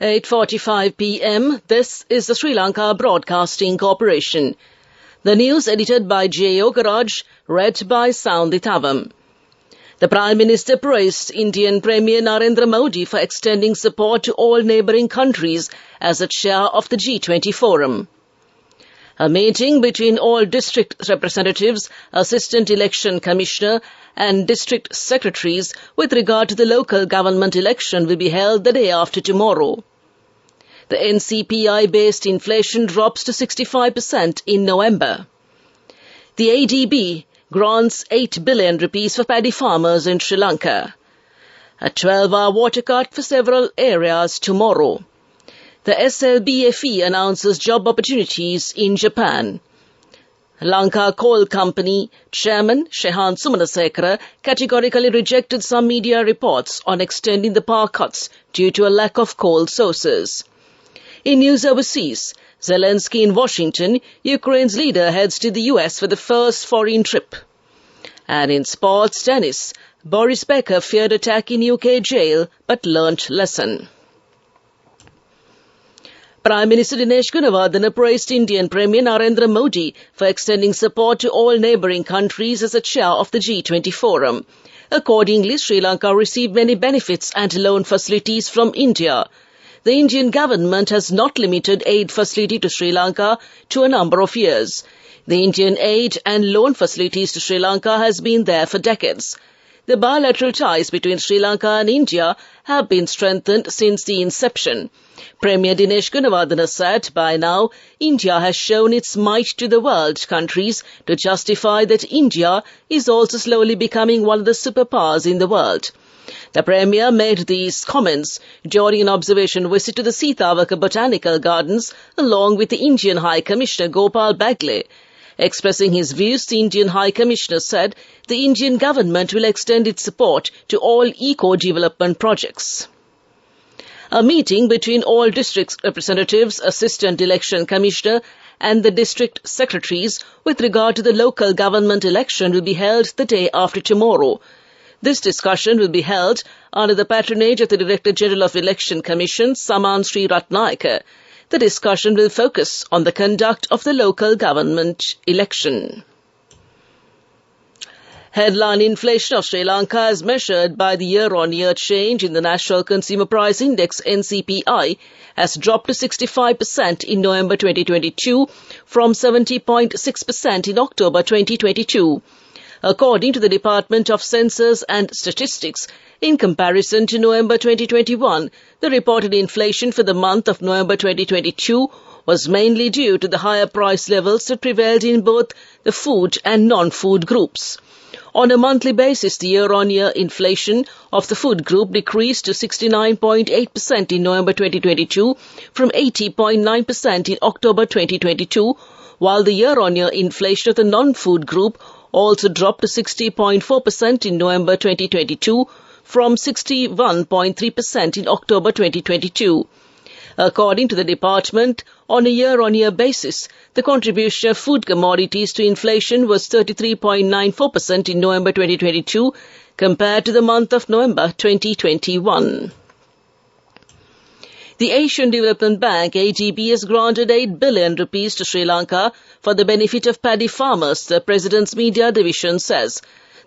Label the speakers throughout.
Speaker 1: 8:45 p.m. This is the Sri Lanka Broadcasting Corporation. The news edited by J. Yogaraj, read by Soundithavam. The Prime Minister praised Indian Premier Narendra Modi for extending support to all neighbouring countries as a chair of the G20 forum. A meeting between all district representatives, assistant election commissioner and district secretaries with regard to the local government election will be held the day after tomorrow. The NCPI-based inflation drops to 65% in November. The ADB grants 8 billion rupees for paddy farmers in Sri Lanka. A 12-hour water cut for several areas tomorrow. The SLBC announces job opportunities in Japan. Lanka Coal Company Chairman Shehan Sumanasekara categorically rejected some media reports on extending the power cuts due to a lack of coal sources. In news overseas, Zelensky in Washington, Ukraine's leader heads to the US for the first foreign trip. And in sports tennis, Boris Becker feared attack in UK jail but learnt lesson. Prime Minister Dinesh Gunawardena praised Indian Premier Narendra Modi for extending support to all neighbouring countries as a chair of the G20 forum. Accordingly, Sri Lanka received many benefits and loan facilities from India. The Indian government has not limited aid facility to Sri Lanka to a number of years. The Indian aid and loan facilities to Sri Lanka has been there for decades. The bilateral ties between Sri Lanka and India have been strengthened since the inception. Premier Dinesh Gunawardena said, by now, India has shown its might to the world countries to justify that India is also slowly becoming one of the superpowers in the world. The Premier made these comments during an observation visit to the Sitavaka Botanical Gardens along with the Indian High Commissioner Gopal Bagle. Expressing his views, the Indian High Commissioner said the Indian government will extend its support to all eco-development projects. A meeting between all district representatives, assistant election commissioner and the district secretaries with regard to the local government election will be held the day after tomorrow. This discussion will be held under the patronage of the Director General of Election Commission, Saman Sri Ratnayaka. The discussion will focus on the conduct of the local government election. Headline inflation of Sri Lanka as measured by the year-on-year change in the National Consumer Price Index NCPI has dropped to 65% in November 2022 from 70.6% in October 2022. According to the Department of Census and Statistics, in comparison to November 2021, the reported inflation for the month of November 2022 was mainly due to the higher price levels that prevailed in both the food and non-food groups. On a monthly basis, the year-on-year inflation of the food group decreased to 69.8% in November 2022 from 80.9% in October 2022, while the year-on-year inflation of the non-food group also dropped to 60.4% in November 2022 from 61.3% in October 2022. According to the department, on a year-on-year basis, the contribution of food commodities to inflation was 33.94% in November 2022 compared to the month of November 2021. The Asian Development Bank, ADB, has granted 8 billion rupees to Sri Lanka for the benefit of paddy farmers, the President's Media Division says.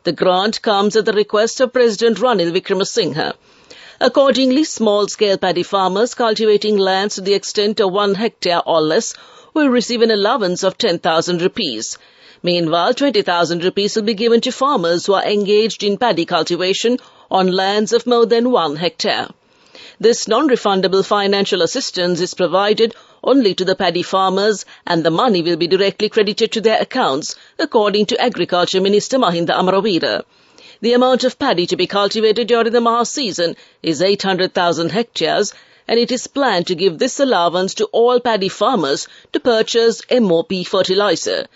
Speaker 1: The grant comes at the request of President Ranil Wickremesinghe. Accordingly, small-scale paddy farmers cultivating lands to the extent of 1 hectare or less will receive an allowance of 10,000 rupees. Meanwhile, 20,000 rupees will be given to farmers who are engaged in paddy cultivation on lands of more than 1 hectare. This non-refundable financial assistance is provided only to the paddy farmers and the money will be directly credited to their accounts, according to Agriculture Minister Mahinda Amaraweera. The amount of paddy to be cultivated during the Maha season is 800,000 hectares and it is planned to give this allowance to all paddy farmers to purchase MOP fertilizer.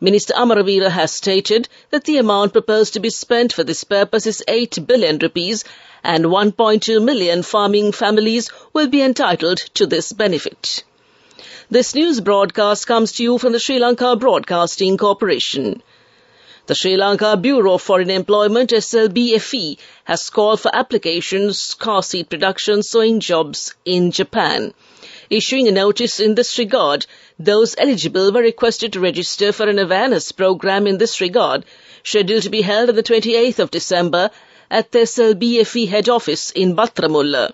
Speaker 1: Minister Amaraweera has stated that the amount proposed to be spent for this purpose is 8 billion rupees and 1.2 million farming families will be entitled to this benefit. This news broadcast comes to you from the Sri Lanka Broadcasting Corporation. The Sri Lanka Bureau of Foreign Employment SLBC has called for applications car seat production sewing jobs in Japan. Issuing a notice in this regard, those eligible were requested to register for an awareness program in this regard, scheduled to be held on the 28th of December at the SLBC head office in Batramulla.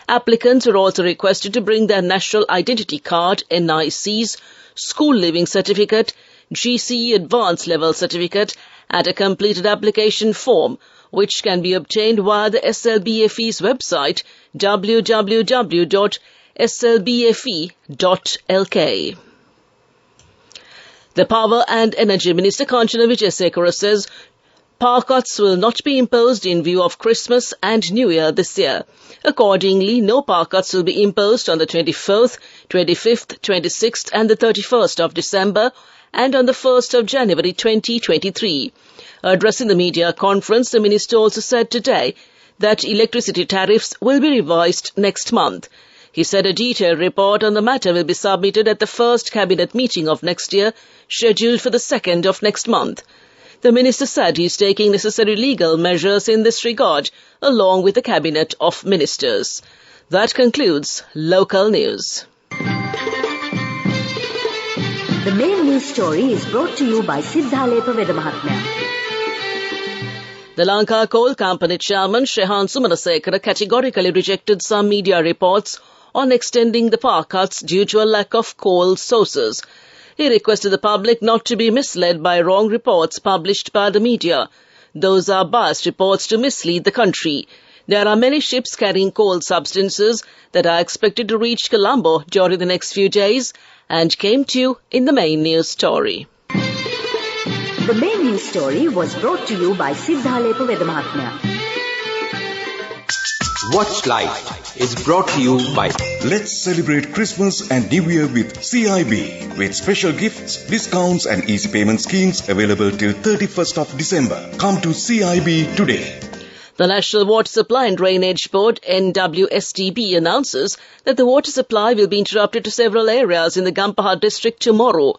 Speaker 1: Applicants were also requested to bring their National Identity Card, NICs, School Leaving Certificate, GCE Advanced Level Certificate and a completed application form, which can be obtained via the SLBC's website www.slbfe.lk. The Power and Energy Minister Kanchana Wijesekara says power cuts will not be imposed in view of Christmas and New Year this year. Accordingly, no power cuts will be imposed on the 24th, 25th, 26th and the 31st of December and on the 1st of January 2023. Addressing the media conference, the minister also said today that electricity tariffs will be revised next month. He said a detailed report on the matter will be submitted at the first cabinet meeting of next year, scheduled for the 2nd of next month. The minister said he is taking necessary legal measures in this regard, along with the cabinet of ministers. That concludes local news.
Speaker 2: The main news story is brought to you by Siddhalepa Vedamahatmya.
Speaker 1: The Lanka Coal Company chairman Shehan Sumanasekara categorically rejected some media reports on extending the power cuts due to a lack of coal sources. He requested the public not to be misled by wrong reports published by the media. Those are biased reports to mislead the country. There are many ships carrying coal substances that are expected to reach Colombo during the next few days and came to you in the main news story.
Speaker 2: The main news story was brought to you by Siddhalepa Vedamahatmya.
Speaker 3: Watch Life is brought to you by
Speaker 4: Let's celebrate Christmas and New Year with CIB, with special gifts, discounts and easy payment schemes available till 31st of December. Come to CIB today.
Speaker 1: The National Water Supply and Drainage Board, NWSDB, announces that the water supply will be interrupted to several areas in the Gampaha district tomorrow.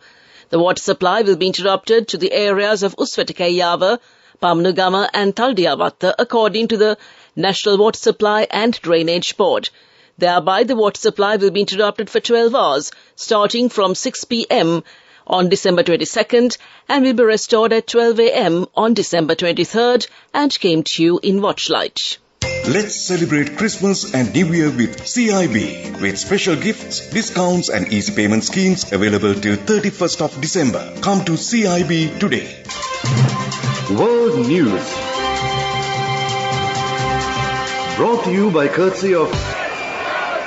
Speaker 1: The water supply will be interrupted to the areas of Usvetakayava, Pamnugama and Taldiyavatta, according to the National Water Supply and Drainage Board. Thereby, the water supply will be interrupted for 12 hours, starting from 6 p.m. on December 22nd and will be restored at 12 a.m. on December 23rd and came to you in Watchlight.
Speaker 4: Let's celebrate Christmas and New Year with CIB, with special gifts, discounts and easy payment schemes available till 31st of December. Come to CIB today.
Speaker 5: World News, brought to you by courtesy of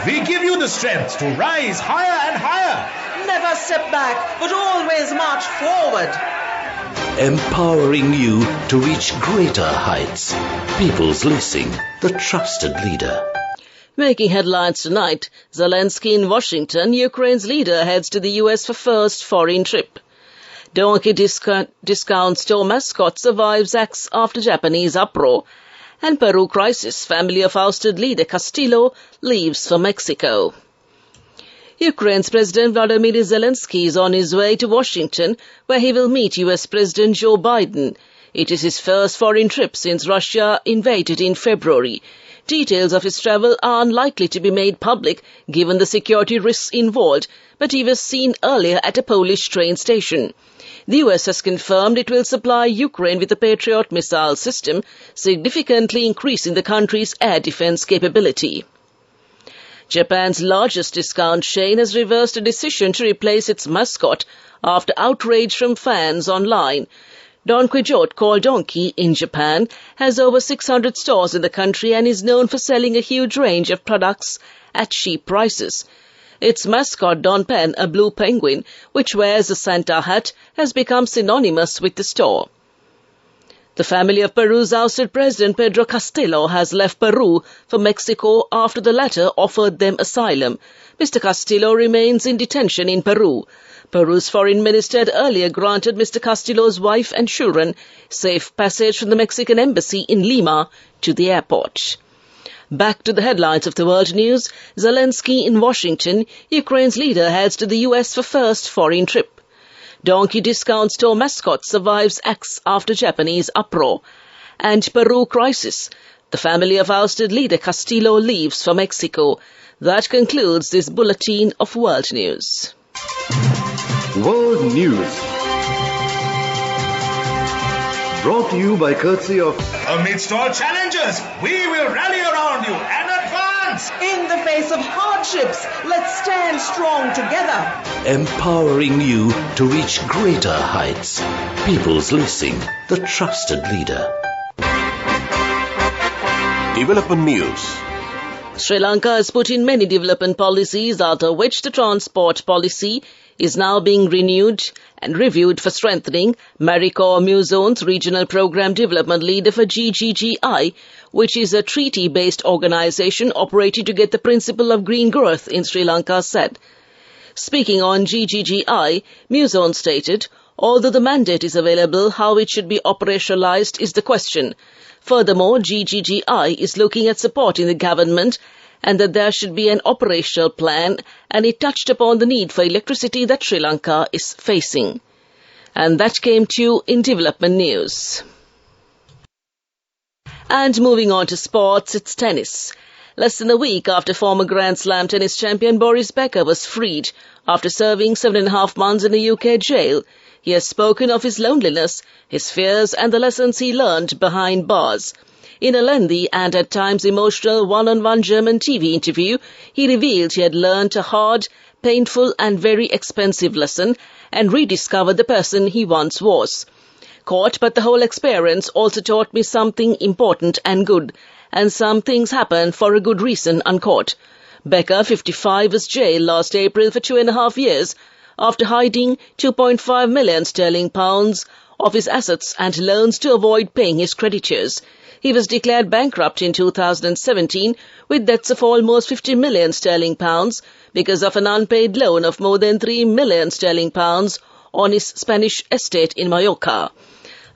Speaker 6: We give you the strength to rise higher and higher.
Speaker 7: Never step back, but always march forward.
Speaker 8: Empowering you to reach greater heights. People's Leasing, the trusted leader.
Speaker 1: Making headlines tonight, Zelensky in Washington, Ukraine's leader heads to the US for first foreign trip. Donkey discount store mascot survives acts after Japanese uproar. And Peru crisis, family of ousted leader Castillo leaves for Mexico. Ukraine's President Vladimir Zelensky is on his way to Washington, where he will meet US President Joe Biden. It is his first foreign trip since Russia invaded in February. Details of his travel are unlikely to be made public, given the security risks involved, but he was seen earlier at a Polish train station. The US has confirmed it will supply Ukraine with the Patriot missile system, significantly increasing the country's air defense capability. Japan's largest discount chain has reversed a decision to replace its mascot after outrage from fans online. Don Quijote, called Donkey in Japan, has over 600 stores in the country and is known for selling a huge range of products at cheap prices. Its mascot, Don Pen, a blue penguin, which wears a Santa hat, has become synonymous with the store. The family of Peru's ousted President Pedro Castillo has left Peru for Mexico after the latter offered them asylum. Mr. Castillo remains in detention in Peru. Peru's foreign minister had earlier granted Mr. Castillo's wife and children safe passage from the Mexican embassy in Lima to the airport. Back to the headlines of the world news. Zelensky in Washington, Ukraine's leader heads to the US for first foreign trip. Donkey discount store mascot survives axe after Japanese uproar. And Peru crisis. The family of ousted leader Castillo leaves for Mexico. That concludes this bulletin of world news.
Speaker 5: World News. Brought to you by courtesy of...
Speaker 6: Amidst all challenges, we will rally around you and advance.
Speaker 7: In the face of hardships, let's stand strong together.
Speaker 8: Empowering you to reach greater heights. People's Leasing, the trusted leader.
Speaker 3: Development News.
Speaker 1: Sri Lanka has put in many development policies, out of which the transport policy is now being renewed and reviewed for strengthening. Mariko Muzone's Regional Program Development Leader for GGGI, which is a treaty-based organization operating to get the principle of green growth in Sri Lanka, said. Speaking on GGGI, Muzone stated, although the mandate is available, how it should be operationalized is the question. Furthermore, GGGI is looking at supporting the government and that there should be an operational plan, and it touched upon the need for electricity that Sri Lanka is facing. And that came to you in development news. And moving on to sports, it's tennis. Less than a week after former Grand Slam tennis champion Boris Becker was freed after serving 7.5 months in a UK jail, he has spoken of his loneliness, his fears and the lessons he learned behind bars. In a lengthy and at times emotional one-on-one German TV interview, he revealed he had learned a hard, painful and very expensive lesson and rediscovered the person he once was. Quote, but the whole experience also taught me something important and good, and some things happened for a good reason, unquote. Becker, 55, was jailed last April for 2.5 years after hiding 2.5 million sterling pounds of his assets and loans to avoid paying his creditors. He was declared bankrupt in 2017 with debts of almost 50 million sterling pounds because of an unpaid loan of more than 3 million sterling pounds on his Spanish estate in Mallorca.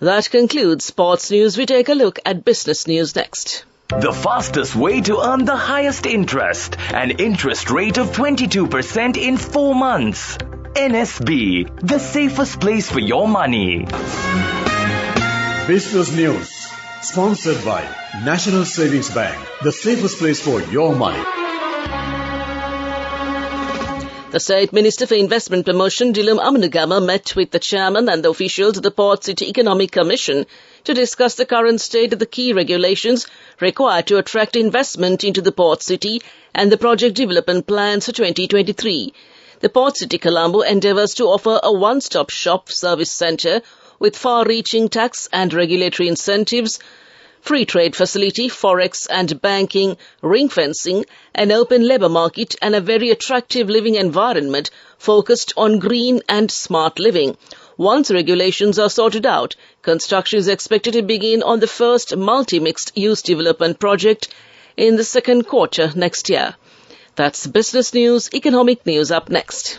Speaker 1: That concludes sports news. We take a look at business news next.
Speaker 9: The fastest way to earn the highest interest, an interest rate of 22% in 4 months. NSB, the safest place for your money.
Speaker 5: Business News. Sponsored by National Savings Bank, the safest place for your money.
Speaker 1: The State Minister for Investment Promotion, Dilum Amanugama, met with the chairman and the officials of the Port City Economic Commission to discuss the current state of the key regulations required to attract investment into the Port City and the project development plans for 2023. The Port City Colombo endeavours to offer a one-stop shop service centre with far-reaching tax and regulatory incentives, free trade facility, forex and banking, ring fencing, an open labour market and a very attractive living environment focused on green and smart living. Once regulations are sorted out, construction is expected to begin on the first multi-mixed use development project in the second quarter next year. That's business news. Economic news up next.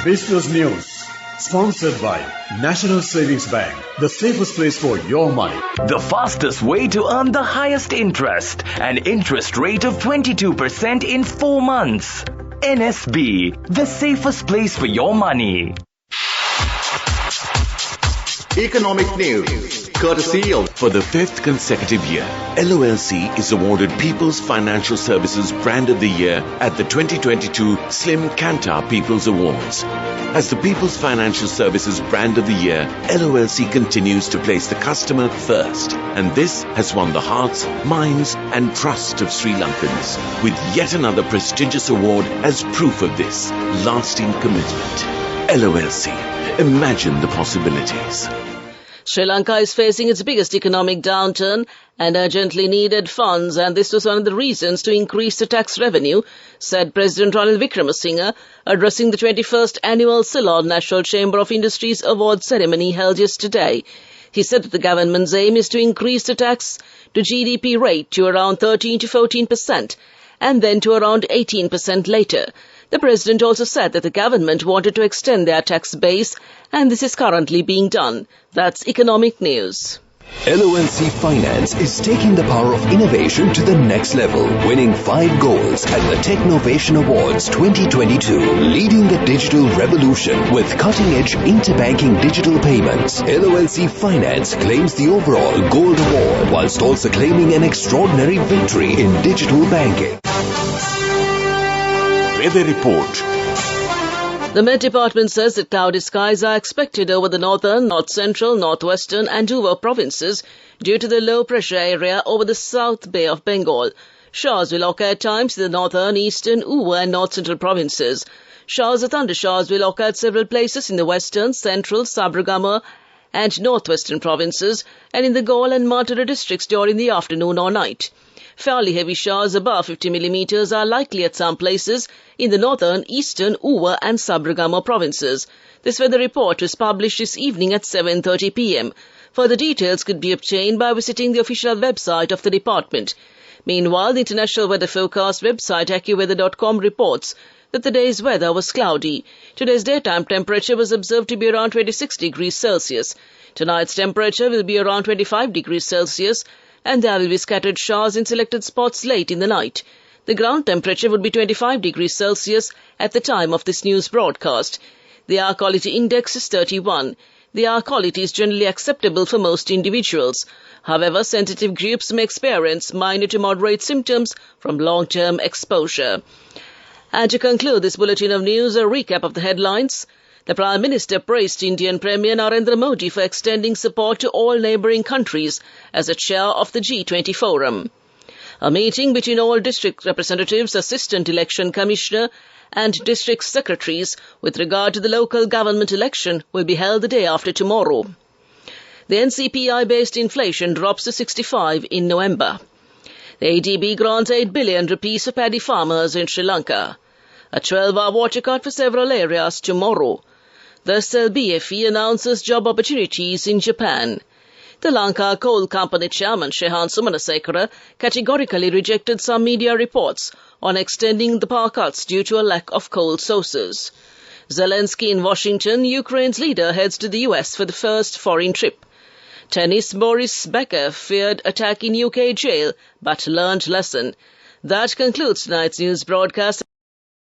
Speaker 5: Business News. Sponsored by National Savings Bank, the safest place for your money.
Speaker 9: The fastest way to earn the highest interest, an interest rate of 22% in 4 months. NSB, the safest place for your money.
Speaker 3: Economic News, courtesy of...
Speaker 8: For the 5th consecutive year, LOLC is awarded People's Financial Services Brand of the Year at the 2022 Slim Kantar People's Awards. As the People's Financial Services Brand of the Year, LOLC continues to place the customer first, and this has won the hearts, minds and trust of Sri Lankans, with yet another prestigious award as proof of this lasting commitment. LOLC, imagine the possibilities.
Speaker 1: Sri Lanka is facing its biggest economic downturn and urgently needed funds, and this was one of the reasons to increase the tax revenue, said President Ranil Wickremesinghe, addressing the 21st annual Ceylon National Chamber of Industries Award ceremony held yesterday. He said that the government's aim is to increase the tax to GDP rate to around 13 to 14% and then to around 18% later. The President also said that the government wanted to extend their tax base, and this is currently being done. That's economic news.
Speaker 10: LOLC Finance is taking the power of innovation to the next level, winning 5 golds at the Technovation Awards 2022, leading the digital revolution with cutting-edge interbanking digital payments. LOLC Finance claims the overall gold award whilst also claiming an extraordinary victory in digital banking.
Speaker 8: Weather report.
Speaker 1: The Met Department says that cloudy skies are expected over the northern, north-central, northwestern and Dover provinces due to the low-pressure area over the South Bay of Bengal. Showers will occur at times in the northern, eastern, Uva and north-central provinces. Showers or thundershowers will occur at several places in the western, central, Sabargama and northwestern provinces and in the Gaul and Mathura districts during the afternoon or night. Fairly heavy showers above 50 millimeters are likely at some places in the northern, eastern, Uva and Sabargama provinces. This weather report was published this evening at 7:30 p.m. Further details could be obtained by visiting the official website of the department. Meanwhile, the international weather forecast website AccuWeather.com reports that the day's weather was cloudy. Today's daytime temperature was observed to be around 26 degrees Celsius. Tonight's temperature will be around 25 degrees Celsius and there will be scattered showers in selected spots late in the night. The ground temperature would be 25 degrees Celsius at the time of this news broadcast. The air quality index is 31. The air quality is generally acceptable for most individuals. However, sensitive groups may experience minor to moderate symptoms from long-term exposure. And to conclude this bulletin of news, a recap of the headlines. The Prime Minister praised Indian Premier Narendra Modi for extending support to all neighbouring countries as a chair of the G20 Forum. A meeting between all district representatives, Assistant Election Commissioner and district secretaries with regard to the local government election will be held the day after tomorrow. The NCPI-based inflation drops to 65 in November. The ADB grants 8 billion rupees for paddy farmers in Sri Lanka. A 12-hour water cut for several areas tomorrow. The SLBC announces job opportunities in Japan. The Lanka Coal Company Chairman Shehan Sumanasekara categorically rejected some media reports on extending the power cuts due to a lack of coal sources. Zelensky in Washington, Ukraine's leader heads to the US for the first foreign trip. Tennis Boris Becker feared attack in UK jail but learned lesson. That concludes tonight's news broadcast.